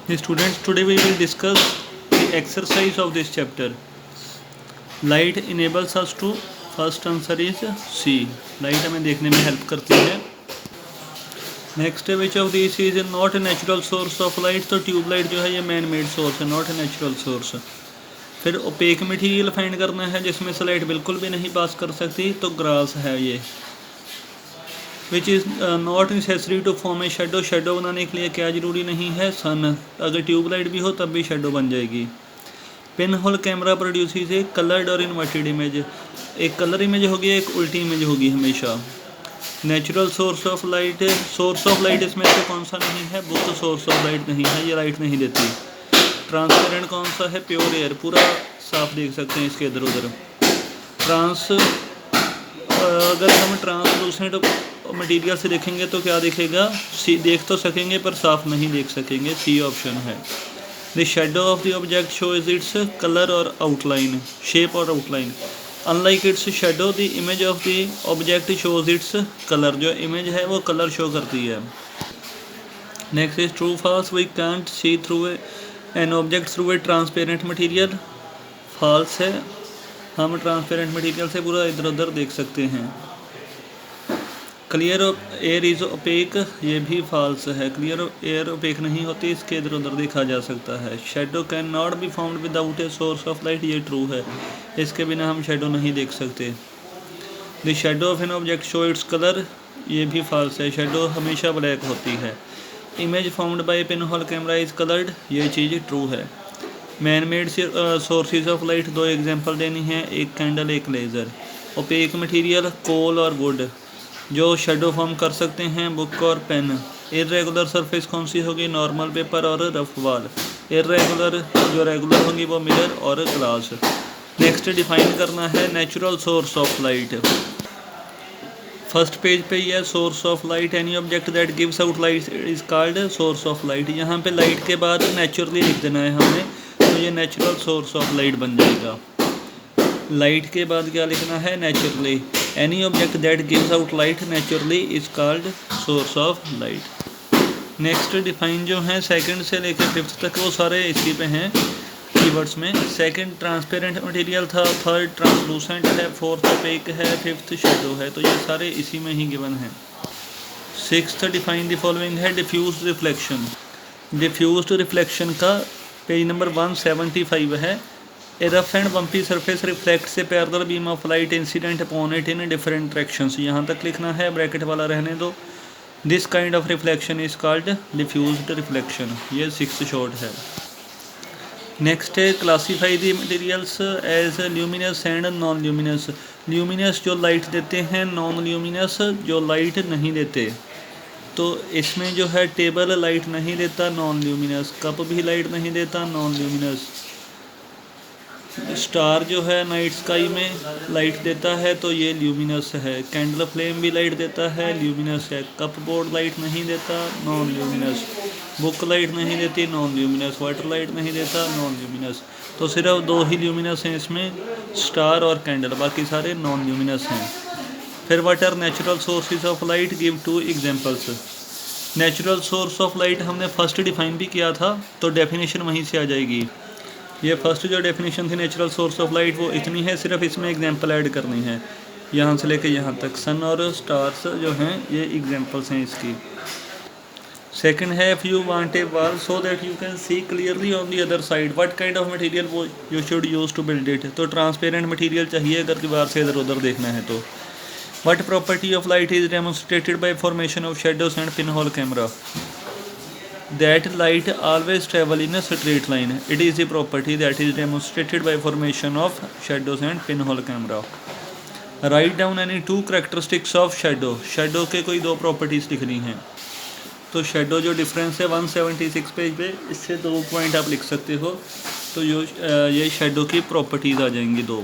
Students, today we will discuss the exercise of this chapter. Light enables us to, first answer is C. Light हमें देखने में help करती है. Next which of this is not a natural source of light. तो tubelight जो है ये man made source है, नॉट ए नेचुरल सोर्स. फिर ओपेक मटीरियल फाइंड करना है जिसमें से लाइट बिल्कुल भी नहीं पास कर सकती, तो ग्रास है ये. Which is not necessary to form a shadow. Shadow बनाने के लिए क्या ज़रूरी नहीं है, सन. अगर ट्यूबलाइट भी हो तब भी शेडो बन जाएगी. पिन होल कैमरा प्रोड्यूसेस ए कलर्ड और इन्वर्टेड इमेज. एक कलर इमेज होगी, एक उल्टी इमेज होगी हमेशा. Natural source of light, source of light इसमें से कौन सा नहीं है, बुक सोर्स ऑफ लाइट नहीं है, ये लाइट नहीं देती. ट्रांसपेरेंट कौन सा है, प्योर एयर, पूरा साफ देख सकते हैं इसके इधर उधर. ट्रांस अगर हम ट्रांसलूसेंट मटेरियल से देखेंगे तो क्या दिखेगा, सी देख तो सकेंगे पर साफ नहीं देख सकेंगे, सी ऑप्शन है. The shadow of the object shows its colour और आउटलाइन, शेप और outline. Unlike its shadow the image of the object shows its colour. जो इमेज है वो कलर शो करती है. Next is true false. We can't see through an object through a transparent material. False है, हम transparent material से पूरा इधर उधर देख सकते हैं. क्लियर एयर इज़ ओपेक, ये भी फॉल्स है. क्लियर एयर ओपेक नहीं होती, इसके इधर उधर देखा जा सकता है. Shadow can not be found without a source of light, ये ट्रू है, इसके बिना हम शेडो नहीं देख सकते. The shadow of an object show its colour, ये भी फॉल्स है, शेडो हमेशा ब्लैक होती है. Image found by pin hole camera is coloured, ये चीज़ ट्रू है. Man made sources of light, दो एग्जांपल देनी है, एक कैंडल एक लेज़र. ओपेक मटेरियल कोल और वुड. जो शेडो फॉर्म कर सकते हैं, बुक और पेन. इरेगुलर सरफेस कौन सी होगी, नॉर्मल पेपर और रफ वॉल. इरेगुलर जो रेगुलर होगी वो मिरर और ग्लास. नेक्स्ट डिफाइन करना है natural source of light. First page पे ये source of light, any object that gives out light is called source of light. यहाँ पे लाइट के बाद नेचुरली लिख देना है हमने, तो ये नेचुरल सोर्स ऑफ लाइट बन जाएगा. लाइट के बाद क्या लिखना है, naturally. Any object that gives out light naturally is called source of light. Next define जो है सेकंड से लेकर फिफ्थ तक वो सारे इसी पे हैं कीवर्ड्स में. सेकंड ट्रांसपेरेंट मटेरियल था, थर्ड ट्रांसलूसेंट है, फोर्थ ओपेक है, फिफ्थ शेडो है, तो ये सारे इसी में ही गिवन हैं. सिक्स्थ डिफाइन द फॉलोइंग है डिफ्यूज्ड रिफ्लेक्शन. डिफ्यूज्ड रिफ्लेक्शन का पेज नंबर 175 है. ए rough and bumpy surface reflects A parallel beam of light incident upon it in different directions. यहाँ तक लिखना है, ब्रैकेट वाला रहने दो. This kind of reflection is called diffused reflection. ये सिक्स्थ शॉर्ट है. नेक्स्ट है classify the materials as luminous and non luminous. Luminous जो लाइट देते हैं, नॉन ल्यूमिनस जो लाइट नहीं देते. तो इसमें जो है टेबल लाइट नहीं देता, नॉन ल्यूमिनस. कप भी लाइट नहीं देता, नॉन ल्यूमिनस. स्टार जो है नाइट स्काई में लाइट देता है, तो ये ल्यूमिनस है. कैंडल फ्लेम भी लाइट देता है, ल्यूमिनस है. कप बोर्ड लाइट नहीं देता, नॉन ल्यूमिनस. बुक लाइट नहीं देती, नॉन ल्यूमिनस. वाटर लाइट नहीं देता, नॉन ल्यूमिनस. तो सिर्फ दो ही ल्यूमिनस हैं इसमें, स्टार और कैंडल, बाकी सारे नॉन ल्यूमिनस हैं. फिर what are natural sources of light, give two examples. Natural source of light हमने फर्स्ट डिफाइन भी किया था, तो डेफिनेशन वहीं से आ जाएगी. ये फर्स्ट जो डेफिनेशन थी नेचुरल सोर्स ऑफ लाइट वो इतनी है, सिर्फ इसमें एग्जांपल ऐड करनी है. यहाँ से लेके यहाँ तक सन और स्टार्स जो हैं ये एग्जांपल्स हैं इसकी. सेकंड है, if you want a wall so that you can see clearly on the other side, what kind of material वो you should use to build it. तो ट्रांसपेरेंट मटेरियल चाहिए अगर दीवार से इधर उधर देखना है तो. What property of light is demonstrated by formation of shadows and pin hole camera. That light always travel in a straight line. It is a property that is demonstrated by formation of shadows and pinhole camera. Write down any two characteristics of shadow. Shadow के कोई दो properties लिखनी हैं. तो shadow जो difference है 176 page पे, इससे दो पॉइंट आप लिख सकते हो. तो ये शेडो की प्रॉपर्टीज़ आ जाएंगी दो.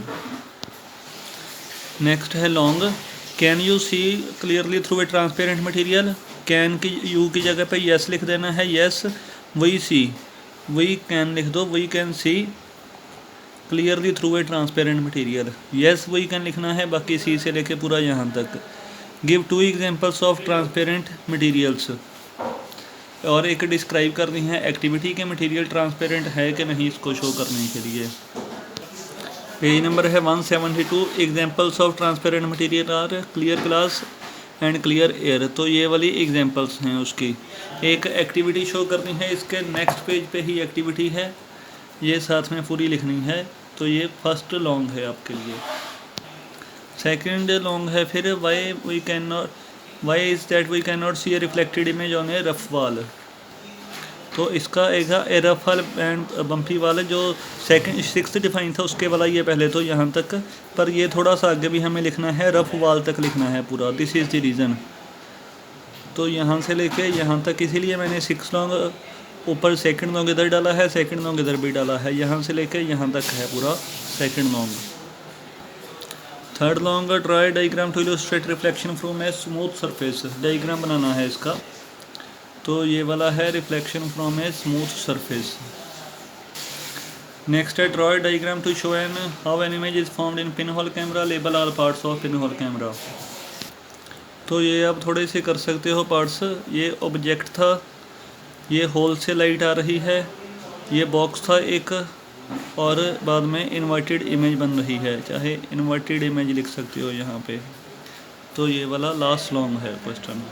नेक्स्ट है long. Can you see clearly through a transparent material. Can की यू की जगह पे यस लिख देना है. Yes we see, we can लिख दो, we can see clearly through a transparent material. Yes we can लिखना है, बाकी सी से लेके पूरा यहाँ तक. Give two examples of transparent materials. और एक डिस्क्राइब करनी है एक्टिविटी के मटेरियल ट्रांसपेरेंट है कि नहीं, इसको शो करने के लिए। पेज नंबर है 172। Examples of transparent material are clear glass and clear air. तो ये वाली एग्जांपल्स हैं उसकी। एक एक्टिविटी शो करनी है, इसके नेक्स्ट पेज पे ही एक्टिविटी है, ये साथ में पूरी लिखनी है। तो ये फर्स्ट लॉन्ग है आपके लिए। सेकंड लॉन्ग है फिर why is that we can not see a reflected image on a rough wall. तो इसका एक है रफ वाल एंड बम्पी वाल, जो सेकंड सिक्स्थ डिफाइन था उसके वाला ये पहले तो यहाँ तक, पर ये थोड़ा सा आगे भी हमें लिखना है, रफ वाल तक लिखना है पूरा। This is the reason. तो यहाँ से लेके यहाँ तक, इसीलिए मैंने 6 लॉन्ग ऊपर सेकंड लॉन्ग इधर डाला है, सेकंड लॉन्ग इधर भी डाला है। यहाँ से लेके यहाँ तक है पूरा second long. Third long draw diagram to illustrate reflection from a smooth surface. Diagram बनाना है इसका। तो ये वाला है reflection from a smooth surface. Next है draw diagram to show an how an image is formed in pin hole camera, label all parts of pin hole camera. तो ये आप थोड़े से कर सकते हो पार्ट्स। ये ऑब्जेक्ट था, ये होल से लाइट आ रही है, ये बॉक्स था एक, और बाद में इन्वर्टेड इमेज बन रही है, चाहे इन्वर्टेड इमेज लिख सकते हो यहाँ पे। तो ये वाला लास्ट लॉन्ग है क्वेश्चन।